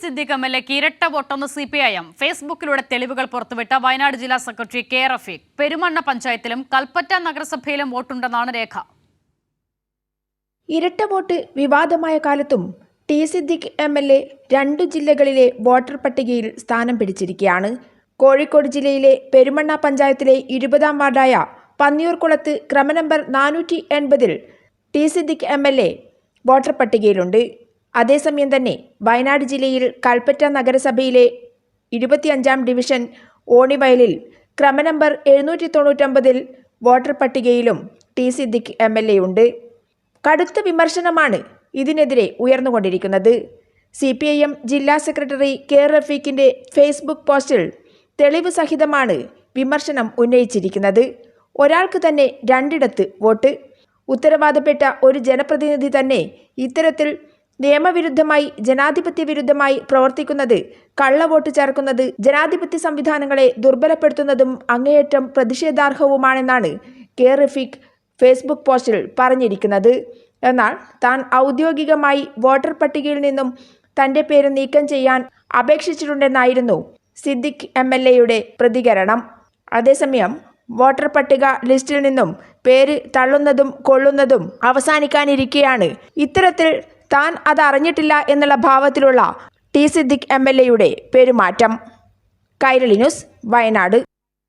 സിദ്ദിഖ് എംഎൽഎക്ക് ഇരട്ട വോട്ടെന്ന് CPIM ഫേസ്ബുക്കിലൂടെ തെളിവുകൾ പുറത്തുവിട്ട വയനാട് ജില്ലാ സെക്രട്ടറി കെ റഫീഖ്. പെരുമണ്ണ പഞ്ചായത്തിലും കൽപ്പറ്റ നഗരസഭയിലും വോട്ടുണ്ടെന്നാണ് രേഖ. ഇരട്ട വോട്ട് വിവാദമായ കാലത്തും ടി സിദ്ദിഖ് MLA 2 ജില്ലകളിലെ വോട്ടർ പട്ടികയിൽ സ്ഥാനം പിടിച്ചിരിക്കുകയാണ്. കോഴിക്കോട് ജില്ലയിലെ പെരുമണ്ണ പഞ്ചായത്തിലെ 20-ാം വാർഡായ പന്നിയൂർക്കുളത്ത് ക്രമനമ്പർ 480-ൽ ടി സിദ്ദിഖ് MLA വോട്ടർ പട്ടികയിലുണ്ട്. അതേസമയം തന്നെ വയനാട് ജില്ലയിൽ കൽപ്പറ്റ നഗരസഭയിലെ 25-ാം ഡിവിഷൻ ഓണിവയലിൽ ക്രമനമ്പർ 799-ൽ വോട്ടർ പട്ടികയിലും ടി സിദ്ദിഖ് MLA ഉണ്ട്. കടുത്ത വിമർശനമാണ് ഇതിനെതിരെ ഉയർന്നുകൊണ്ടിരിക്കുന്നത്. CPIM ജില്ലാ സെക്രട്ടറി കെ റഫീഖിന്റെ ഫേസ്ബുക്ക് പോസ്റ്റിൽ തെളിവ് സഹിതമാണ് വിമർശനം ഉന്നയിച്ചിരിക്കുന്നത്. ഒരാൾക്ക് തന്നെ 2 ഇടത്ത് വോട്ട്. ഉത്തരവാദപ്പെട്ട ഒരു ജനപ്രതിനിധി തന്നെ ഇത്തരത്തിൽ നിയമവിരുദ്ധമായി ജനാധിപത്യ വിരുദ്ധമായി പ്രവർത്തിക്കുന്നത്, കള്ളവോട്ട് ചേർക്കുന്നത് ജനാധിപത്യ സംവിധാനങ്ങളെ ദുർബലപ്പെടുത്തുന്നതും അങ്ങേയറ്റം പ്രതിഷേധാർഹവുമാണെന്നാണ് കെ റഫീഖ് ഫേസ്ബുക്ക് പോസ്റ്റിൽ പറഞ്ഞിരിക്കുന്നത്. എന്നാൽ താൻ ഔദ്യോഗികമായി വോട്ടർ പട്ടികയിൽ നിന്നും തൻ്റെ പേര് നീക്കം ചെയ്യാൻ അപേക്ഷിച്ചിട്ടുണ്ടെന്നായിരുന്നു സിദ്ദിഖ് MLAയുടെ പ്രതികരണം. അതേസമയം വോട്ടർ പട്ടിക ലിസ്റ്റിൽ നിന്നും പേര് തള്ളുന്നതും കൊള്ളുന്നതും അവസാനിക്കാനിരിക്കെയാണ് ഇത്തരത്തിൽ താൻ അത് അറിഞ്ഞിട്ടില്ല എന്നുള്ള ഭാവത്തിലുള്ള ടി സിദ്ദിഖ് MLAയുടെ പെരുമാറ്റം. കൈരളി ന്യൂസ്, വയനാട്.